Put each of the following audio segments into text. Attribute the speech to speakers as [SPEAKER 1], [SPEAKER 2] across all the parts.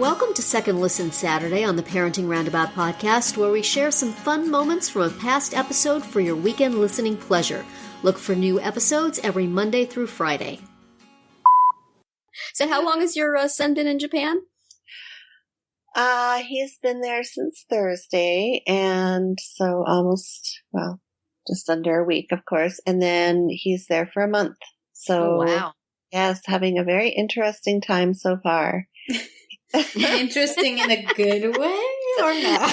[SPEAKER 1] Welcome to Second Listen Saturday on the Parenting Roundabout podcast, where we share some fun moments from a past episode for your weekend listening pleasure. Look for new episodes every Monday through Friday. So how long has your son been in Japan?
[SPEAKER 2] He's been there since Thursday, and so just under a week, of course, and then he's there for a month. So,
[SPEAKER 1] wow.
[SPEAKER 2] Yes, having a very interesting time so far.
[SPEAKER 3] Interesting in a good way or not?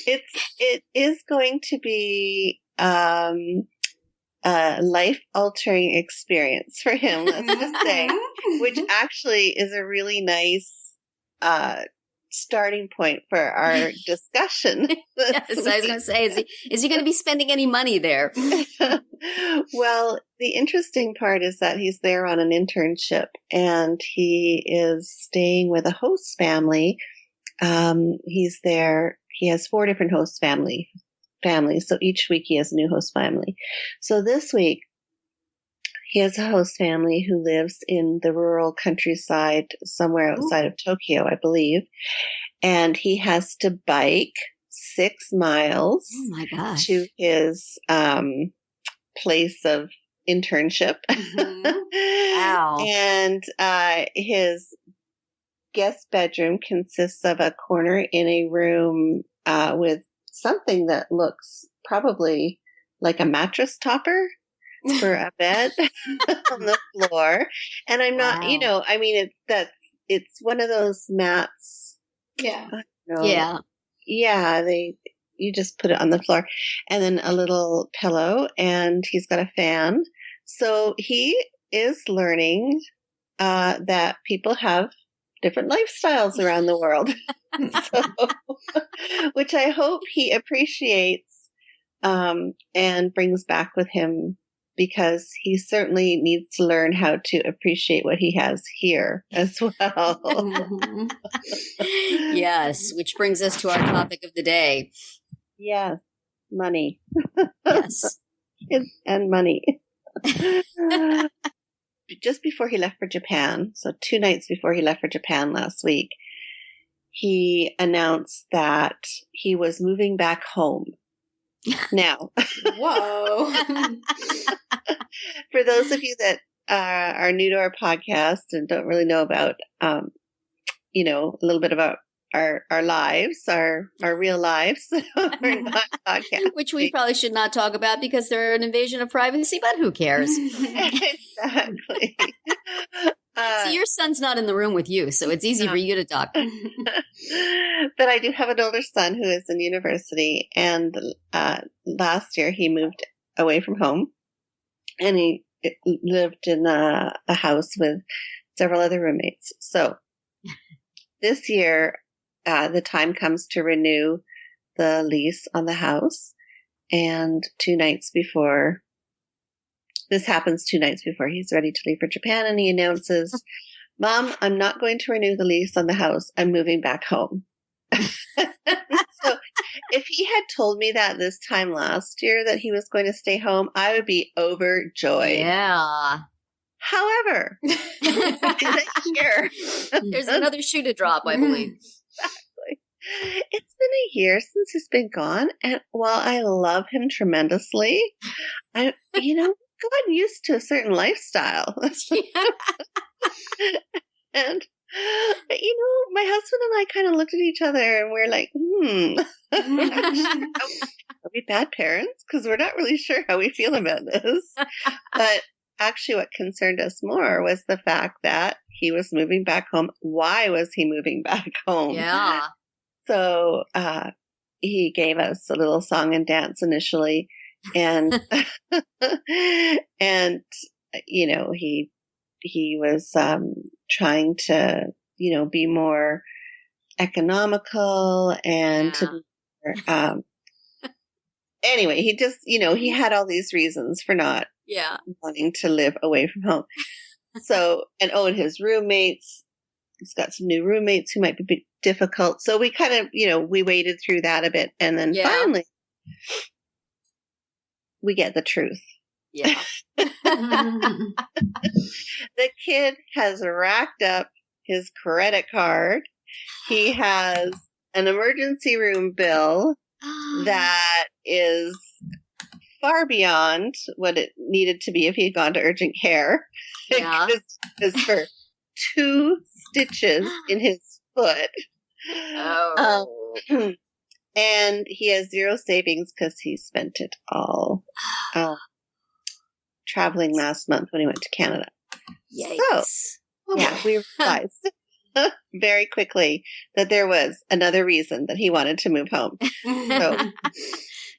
[SPEAKER 2] It is going to be a life-altering experience for him, let's just say, which actually is a really nice starting point for our discussion.
[SPEAKER 1] Yes, I was going to say, is he going to be spending any money there?
[SPEAKER 2] Well, the interesting part is that he's there on an internship, and he is staying with a host family. He's there. He has 4 different host families. So each week he has a new host family. So this week he has a host family who lives in the rural countryside somewhere outside of Tokyo, I believe. And he has to bike 6 miles to his place of internship.
[SPEAKER 1] Wow.
[SPEAKER 2] And his guest bedroom consists of a corner in a room with something that looks probably like a mattress topper for a bed on the floor. And I'm not, it's one of those mats.
[SPEAKER 3] Yeah.
[SPEAKER 2] Yeah. You just put it on the floor, and then a little pillow, and he's got a fan. So he is learning that people have different lifestyles around the world. Which I hope he appreciates and brings back with him, because he certainly needs to learn how to appreciate what he has here as well.
[SPEAKER 1] Yes, which brings us to our topic of the day.
[SPEAKER 2] Yes, money.
[SPEAKER 1] Yes.
[SPEAKER 2] And money. Just before he left for Japan, so 2 nights before he left for Japan last week, he announced that he was moving back home. Now,
[SPEAKER 3] whoa.
[SPEAKER 2] For those of you that are new to our podcast and don't really know about, a little bit about our lives, our real lives, we're not podcast,
[SPEAKER 1] which we probably should not talk about because they're an invasion of privacy, but who cares?
[SPEAKER 2] Exactly.
[SPEAKER 1] So your son's not in the room with you, so it's easy for you to talk.
[SPEAKER 2] But I do have an older son who is in university, and last year he moved away from home, and he lived in a house with several other roommates. So this year, the time comes to renew the lease on the house, and 2 nights before, this happens 2 nights before he's ready to leave for Japan, and he announces, "Mom, I'm not going to renew the lease on the house. I'm moving back home." So if he had told me that this time last year that he was going to stay home, I would be overjoyed.
[SPEAKER 1] Yeah.
[SPEAKER 2] However,
[SPEAKER 1] there's another shoe to drop, I believe.
[SPEAKER 2] Exactly. It's been a year since he's been gone, and while I love him tremendously, I gotten used to a certain lifestyle. And my husband and I kind of looked at each other and we're like, are we bad parents? Because we're not really sure how we feel about this. But actually what concerned us more was the fact that he was moving back home. Why was he moving back home?
[SPEAKER 1] Yeah.
[SPEAKER 2] So he gave us a little song and dance initially, and and he was trying to be more economical and to be more, anyway, he just he had all these reasons for not wanting to live away from home. So and his roommates, he's got some new roommates who might be difficult. So we kind of we waded through that a bit, and then finally we get the truth.
[SPEAKER 1] Yeah.
[SPEAKER 2] The kid has racked up his credit card. He has an emergency room bill that is far beyond what it needed to be if he had gone to urgent care.
[SPEAKER 1] Yeah.
[SPEAKER 2] It's for 2 stitches in his foot. And he has 0 savings because he spent it all traveling last month when he went to Canada.
[SPEAKER 1] Yikes.
[SPEAKER 2] So, yeah, we realized very quickly that there was another reason that he wanted to move home.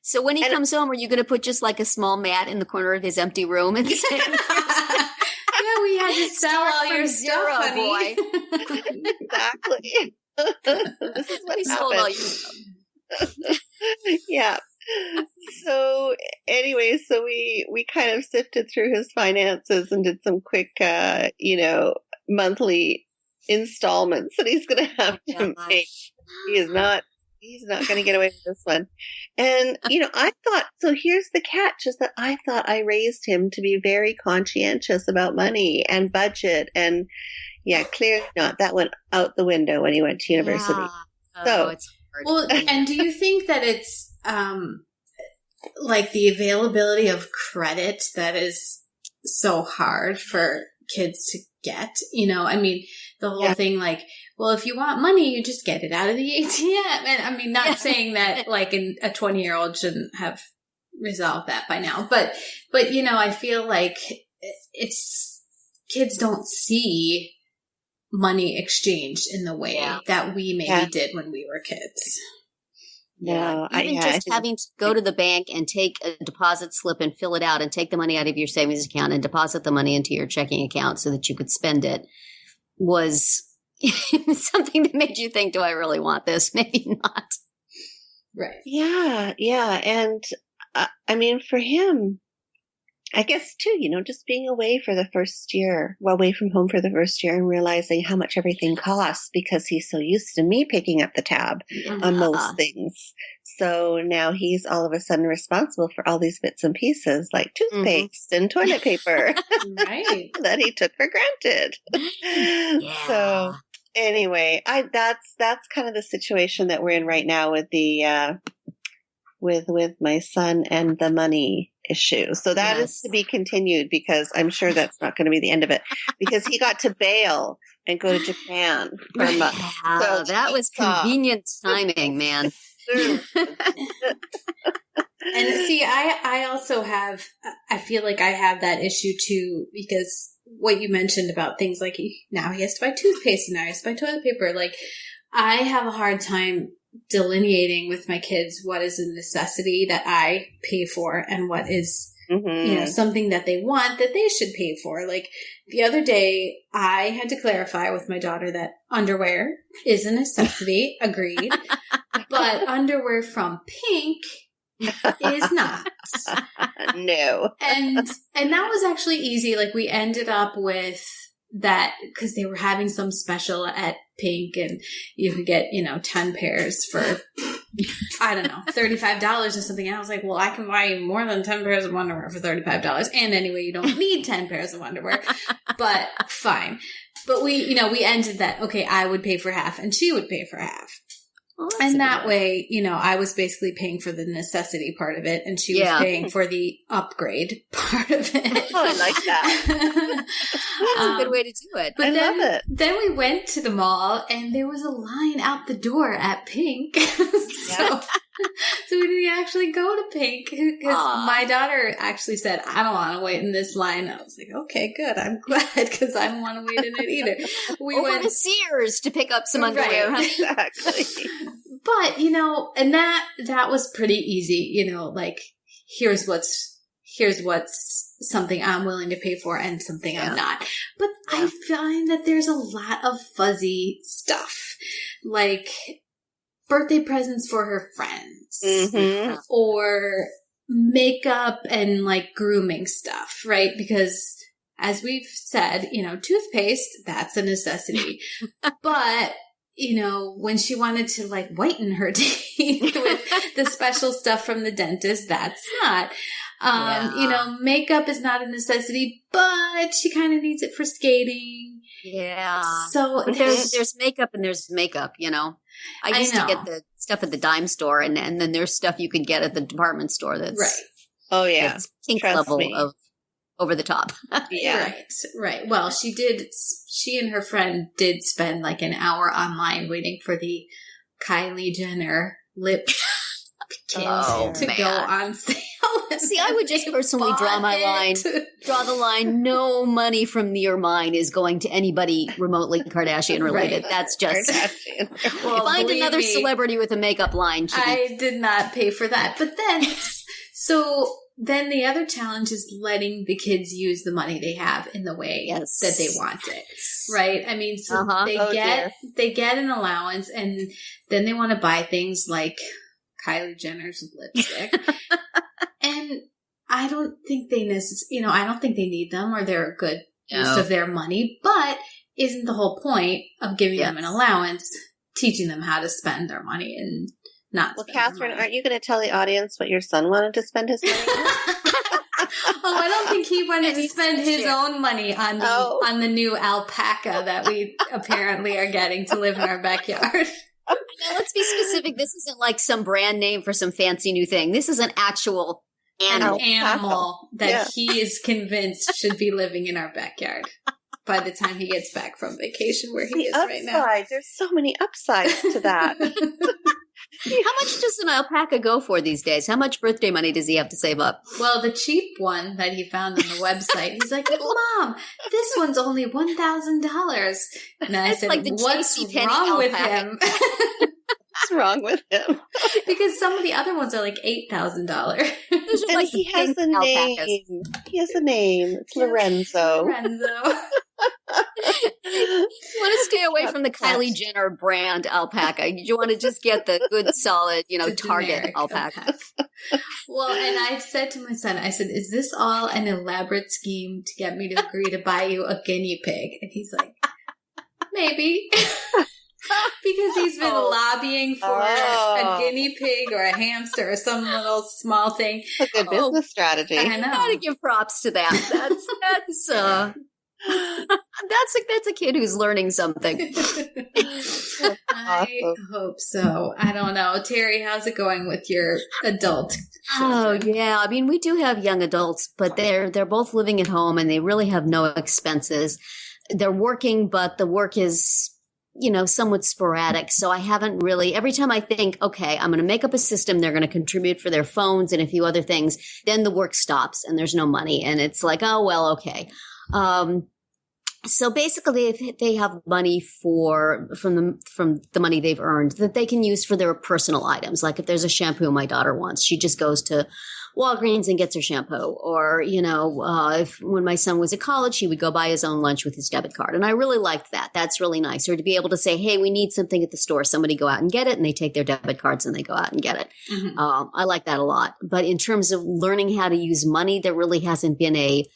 [SPEAKER 1] So when he comes home, are you going to put just like a small mat in the corner of his empty room and say,
[SPEAKER 3] yeah, we had to sell all your stuff, honey.
[SPEAKER 1] Boy.
[SPEAKER 2] Exactly. This is what
[SPEAKER 1] We sold all
[SPEAKER 2] happened.
[SPEAKER 1] your stuff.
[SPEAKER 2] Yeah. So anyway, so we kind of sifted through his finances and did some quick, monthly installments that he's going to have to make. He's not going to get away with this one. And, I thought, so here's the catch, is that I thought I raised him to be very conscientious about money and budget. And yeah, clearly not. That went out the window when he went to university.
[SPEAKER 1] Yeah.
[SPEAKER 2] So,
[SPEAKER 1] it's hard.
[SPEAKER 3] Well, and do you think that it's like the availability of credit that is so hard for kids to get? The whole thing, like, well, if you want money, you just get it out of the ATM. And not saying that like a 20-year-old shouldn't have resolved that by now, but I feel like it's kids don't see money exchanged in the way that we maybe did when we were kids.
[SPEAKER 2] No,
[SPEAKER 1] having to go to the bank and take a deposit slip and fill it out and take the money out of your savings account and deposit the money into your checking account so that you could spend it was something that made you think, do I really want this? Maybe not.
[SPEAKER 3] Right.
[SPEAKER 2] Yeah. And for him, I guess too, just being away for the first year, away from home for the first year and realizing how much everything costs because he's so used to me picking up the tab on most things. So now he's all of a sudden responsible for all these bits and pieces like toothpaste and toilet paper
[SPEAKER 3] right.
[SPEAKER 2] that he took for granted.
[SPEAKER 1] Yeah.
[SPEAKER 2] So anyway, that's kind of the situation that we're in right now with the with my son and the money issue. So that is to be continued because I'm sure that's not going to be the end of it because he got to bail and go to Japan for a month.
[SPEAKER 1] So that was convenient timing, man.
[SPEAKER 3] And see, I also I feel like I have that issue too because what you mentioned about things like now he has to buy toothpaste and now he has to buy toilet paper. Like I have a hard time delineating with my kids what is a necessity that I pay for and what is something that they want that they should pay for. Like the other day I had to clarify with my daughter that underwear is a necessity, agreed, but underwear from Pink is not.
[SPEAKER 2] No.
[SPEAKER 3] And that was actually easy. Like we ended up with that because they were having some special at Pink and you could get, 10 pairs for, I don't know, $35 or something. And I was like, well, I can buy more than 10 pairs of underwear for $35. And anyway, you don't need 10 pairs of underwear, but fine. But we ended that, okay, I would pay for half and she would pay for half.
[SPEAKER 1] Well,
[SPEAKER 3] and that way, I was basically paying for the necessity part of it and she was paying for the upgrade part of it.
[SPEAKER 2] Oh, I like that.
[SPEAKER 1] That's a good way to do it.
[SPEAKER 3] But
[SPEAKER 2] love it.
[SPEAKER 3] Then we went to the mall and there was a line out the door at Pink. So we didn't actually go to Pink because my daughter actually said, I don't want to wait in this line. I was like, okay, good. I'm glad because I don't want to wait in it either. We
[SPEAKER 1] went to Sears to pick up some underwear.
[SPEAKER 2] Right. Exactly.
[SPEAKER 3] But, and that was pretty easy, like here's what's something I'm willing to pay for and something I'm not. But I find that there's a lot of fuzzy stuff, like birthday presents for her friends or makeup and like grooming stuff, right? Because as we've said, toothpaste, that's a necessity. But when she wanted to like whiten her teeth with the special stuff from the dentist, that's not. Makeup is not a necessity, but she kind of needs it for skating.
[SPEAKER 1] Yeah.
[SPEAKER 3] So
[SPEAKER 1] but there's makeup and there's makeup, you know. I used to get the stuff at the dime store, and then there's stuff you can get at the department store that's
[SPEAKER 3] right.
[SPEAKER 2] Oh yeah,
[SPEAKER 1] pink level of over the top.
[SPEAKER 2] Yeah,
[SPEAKER 3] right. Well, she and her friend did spend like an hour online waiting for the Kylie Jenner lip kit to go on sale.
[SPEAKER 1] See, I would just personally draw the line. No money from your mine is going to anybody remotely Kardashian related. Right. That's just,
[SPEAKER 2] well,
[SPEAKER 1] find another celebrity with a makeup line.
[SPEAKER 3] I did not pay for that. But then the other challenge is letting the kids use the money they have in the way that they want it. Right? I mean, so they get an allowance, and then they want to buy things like Kylie Jenner's lipstick. And I don't think they I don't think they need them, or they're a good use of their money. But isn't the whole point of giving them an allowance, teaching them how to spend their money and not
[SPEAKER 2] Well, Catherine, aren't you going to tell the audience what your son wanted to spend his money on?
[SPEAKER 3] I don't think he wanted to spend his own money on the new alpaca that we apparently are getting to live in our backyard.
[SPEAKER 1] Now, let's be specific. This isn't like some brand name for some fancy new thing. This is an actual
[SPEAKER 3] animal that he is convinced should be living in our backyard by the time he gets back from vacation, where he is right now.
[SPEAKER 2] There's so many upsides to that.
[SPEAKER 1] How much does an alpaca go for these days? How much birthday money does he have to save up?
[SPEAKER 3] Well, the cheap one that he found on the website, he's like, Mom, this one's only $1,000. And I said,
[SPEAKER 1] like
[SPEAKER 3] what's wrong with him?
[SPEAKER 2] What's wrong with him?
[SPEAKER 3] Because some of the other ones are like $8,000.
[SPEAKER 2] And like he has a name. He has a name. It's Lorenzo.
[SPEAKER 1] You want to stay away from the Kylie Jenner brand alpaca. You want to just get the good, solid, Target alpaca.
[SPEAKER 3] Well, and I said to my son, I said, is this all an elaborate scheme to get me to agree to buy you a guinea pig? And he's like, maybe. Because he's been lobbying for a guinea pig or a hamster or some little small thing.
[SPEAKER 2] That's a good business strategy.
[SPEAKER 3] I know.
[SPEAKER 1] I gotta give props to that. That's a kid who's learning something.
[SPEAKER 3] I hope so. I don't know. Terry, how's it going with your adult children?
[SPEAKER 1] Oh, yeah. I mean, we do have young adults, but they're both living at home and they really have no expenses. They're working, but the work is, somewhat sporadic. So I haven't really, every time I think, okay, I'm going to make up a system, they're going to contribute for their phones and a few other things, then the work stops and there's no money. And it's like, oh, well, okay. So basically they have money from the money they've earned that they can use for their personal items. Like if there's a shampoo my daughter wants, she just goes to Walgreens and gets her shampoo. Or, when my son was at college, he would go buy his own lunch with his debit card. And I really liked that. That's really nice. Or to be able to say, hey, we need something at the store. Somebody go out and get it. And they take their debit cards and they go out and get it. Mm-hmm. I like that a lot. But in terms of learning how to use money, there really hasn't been a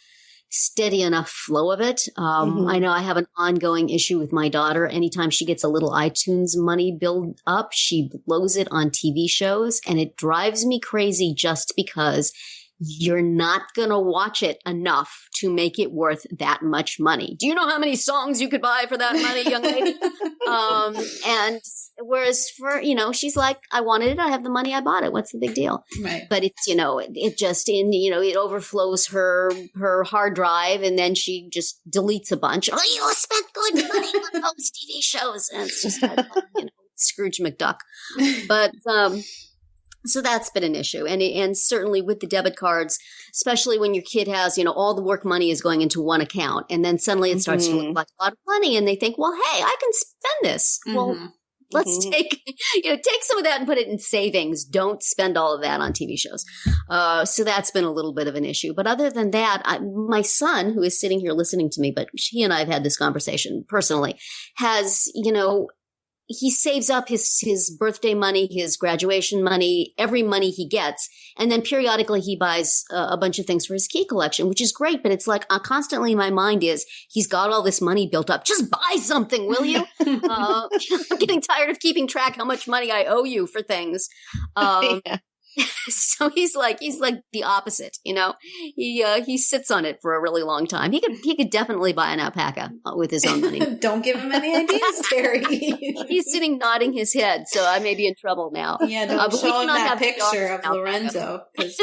[SPEAKER 1] steady enough flow of it. I know I have an ongoing issue with my daughter. Anytime she gets a little iTunes money build up, she blows it on TV shows, and it drives me crazy just because you're not going to watch it enough to make it worth that much money. Do you know how many songs you could buy for that money, young lady? And whereas for, she's like, I wanted it. I have the money. I bought it. What's the big deal? Right. But it's, it just it overflows her hard drive, and then she just deletes a bunch. Oh, you spent good money on those TV shows. And it's just like, Scrooge McDuck. But, so that's been an issue. And certainly with the debit cards, especially when your kid has, all the work money is going into one account, and then suddenly it starts to look like a lot of money, and they think, well, hey, I can spend this. Well, let's take some of that and put it in savings. Don't spend all of that on TV shows. So that's been a little bit of an issue. But other than that, my son, who is sitting here listening to me, but he and I have had this conversation personally, has, he saves up his birthday money, his graduation money, every money he gets. And then periodically he buys a bunch of things for his key collection, which is great. But it's like constantly in my mind is he's got all this money built up. Just buy something, will you? I'm getting tired of keeping track how much money I owe you for things. So he's like the opposite, you know. He sits on it for a really long time. He could definitely buy an alpaca with his own money.
[SPEAKER 3] Don't give him any ideas, Terry.
[SPEAKER 1] He's sitting nodding his head, so I may be in trouble now.
[SPEAKER 3] Yeah, don't show him that picture of Lorenzo, because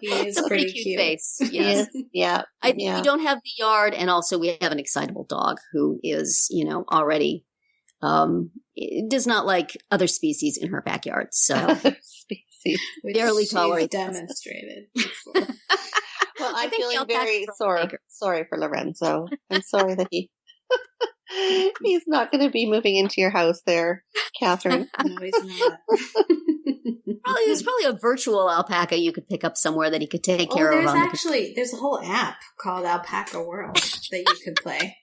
[SPEAKER 3] he is
[SPEAKER 1] it's a
[SPEAKER 3] pretty
[SPEAKER 1] cute
[SPEAKER 3] cute.
[SPEAKER 1] face. Yes.
[SPEAKER 2] Yeah.
[SPEAKER 1] I think we don't have the yard, and also we have an excitable dog who is, you know, already does not like other species in her backyard. So
[SPEAKER 2] Species.
[SPEAKER 3] Which
[SPEAKER 1] barely
[SPEAKER 3] she's
[SPEAKER 1] tolerates
[SPEAKER 3] demonstrated.
[SPEAKER 2] Well, I'm
[SPEAKER 1] think
[SPEAKER 2] feeling
[SPEAKER 1] the
[SPEAKER 2] very
[SPEAKER 1] alpaca's
[SPEAKER 2] sorry for Lorenzo. I'm sorry that he's not going to be moving into your house there, Catherine.
[SPEAKER 3] No, he's not.
[SPEAKER 1] there's probably a virtual alpaca you could pick up somewhere that he could take care of.
[SPEAKER 3] There's a whole app called Alpaca World that you could play.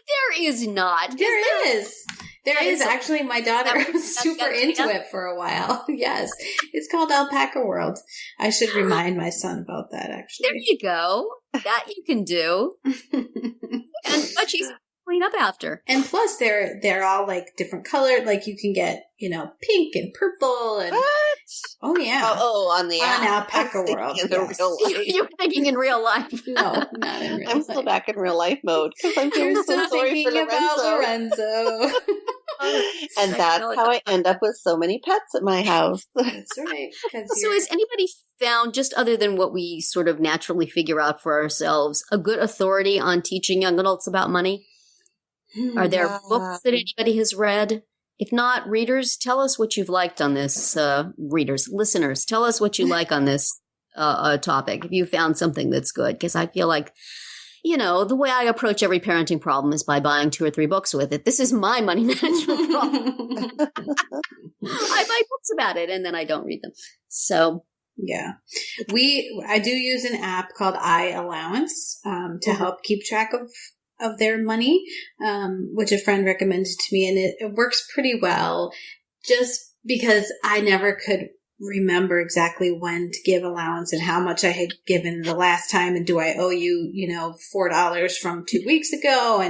[SPEAKER 1] There is not.
[SPEAKER 3] There is. There is.
[SPEAKER 1] Is
[SPEAKER 3] actually, my daughter was super into it for a while. Yes. It's called Alpaca World. I should remind my son about that, actually.
[SPEAKER 1] There you go. That you can do. And but she's clean up after.
[SPEAKER 3] And plus, they're all like different colored. Like you can get, you know, pink and purple and
[SPEAKER 2] What?
[SPEAKER 3] oh yeah,
[SPEAKER 2] on the
[SPEAKER 3] on
[SPEAKER 2] app.
[SPEAKER 3] Alpaca World.
[SPEAKER 2] In the
[SPEAKER 3] Yes.
[SPEAKER 2] real life.
[SPEAKER 1] You're thinking in real life.
[SPEAKER 3] No, not in real
[SPEAKER 2] I'm
[SPEAKER 3] life.
[SPEAKER 2] still back in real life mode because I'm feeling
[SPEAKER 3] You're
[SPEAKER 2] so
[SPEAKER 3] still
[SPEAKER 2] sorry for
[SPEAKER 3] thinking about Lorenzo.
[SPEAKER 2] And that's how I end up with so many pets at my house.
[SPEAKER 3] That's right.
[SPEAKER 1] So has anybody found, just other than what we sort of naturally figure out for ourselves, a good authority on teaching young adults about money? Are there books that anybody has read? If not, readers, tell us what you've liked on this. Listeners, tell us what you like on this topic. If you found something that's good, because I feel like, you know, the way I approach every parenting problem is by buying 2 or 3 books with it. This is my money management problem. I buy books about it and then I don't read them. So
[SPEAKER 3] yeah, I do use an app called iAllowance to help keep track of their money, which a friend recommended to me, and it works pretty well. Just because I never could remember exactly when to give allowance and how much I had given the last time, and do I owe you, you know, $4 from 2 weeks ago,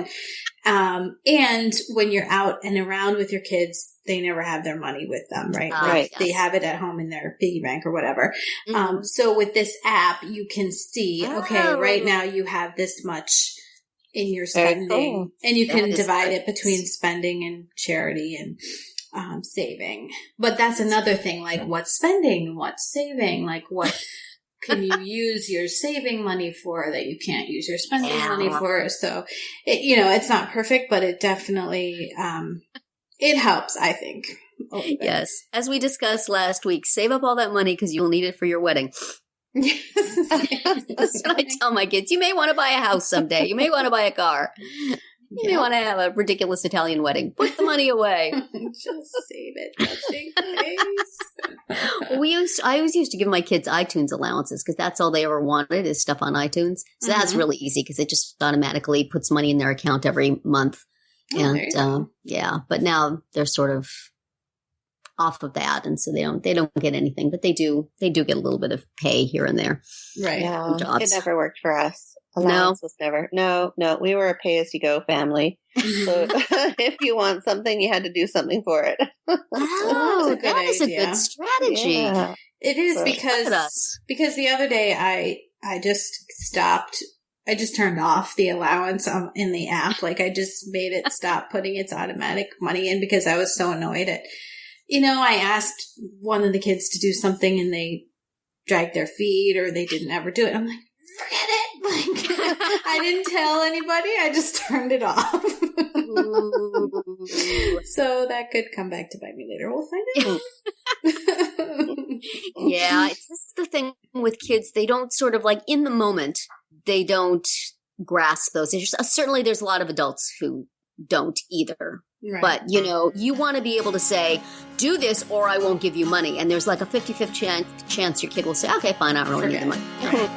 [SPEAKER 3] and when you're out and around with your kids, they never have their money with them, right?
[SPEAKER 2] Right.
[SPEAKER 3] They have it at home in their piggy bank or whatever. So with this app, you can see, okay, right now you have this much in your spending,
[SPEAKER 2] cool.
[SPEAKER 3] and you can divide it between spending and charity and saving. But that's another thing, like what's spending, what's saving, like what can you use your saving money for that you can't use your spending money for. So, it's not perfect, but it definitely, it helps, I think.
[SPEAKER 1] Yes. As we discussed last week, save up all that money because you'll need it for your wedding. That's what I tell my kids. You may want to buy a house someday. You may want to buy a car. You may want to have a ridiculous Italian wedding. Put the money away.
[SPEAKER 3] Just save it. Just in case.
[SPEAKER 1] I always used to give my kids iTunes allowances because that's all they ever wanted is stuff on iTunes. So that's really easy because it just automatically puts money in their account every month. But now they're sort of off of that, and so they don't get anything, but they do get a little bit of pay here and there.
[SPEAKER 3] Right.
[SPEAKER 2] Yeah, it never worked for us. Allowance was never. No, we were a pay-as-you-go family. So if you want something, you had to do something for it.
[SPEAKER 1] Oh, that is a good strategy.
[SPEAKER 2] Yeah.
[SPEAKER 3] It is because the other day I just stopped. I just turned off the allowance in the app. Like I just made it stop putting its automatic money in because I was so annoyed at. I asked one of the kids to do something and they dragged their feet or they didn't ever do it. I'm like, forget it. Like, I didn't tell anybody. I just turned it off. So that could come back to bite me later. We'll find out.
[SPEAKER 1] Yeah, this is the thing with kids. They don't sort of like in the moment, they don't grasp those issues. Certainly there's a lot of adults who don't either.
[SPEAKER 3] Right.
[SPEAKER 1] But, you want to be able to say, do this or I won't give you money. And there's like a 50-50 chance your kid will say, okay, fine, I don't really need the money.
[SPEAKER 3] Right.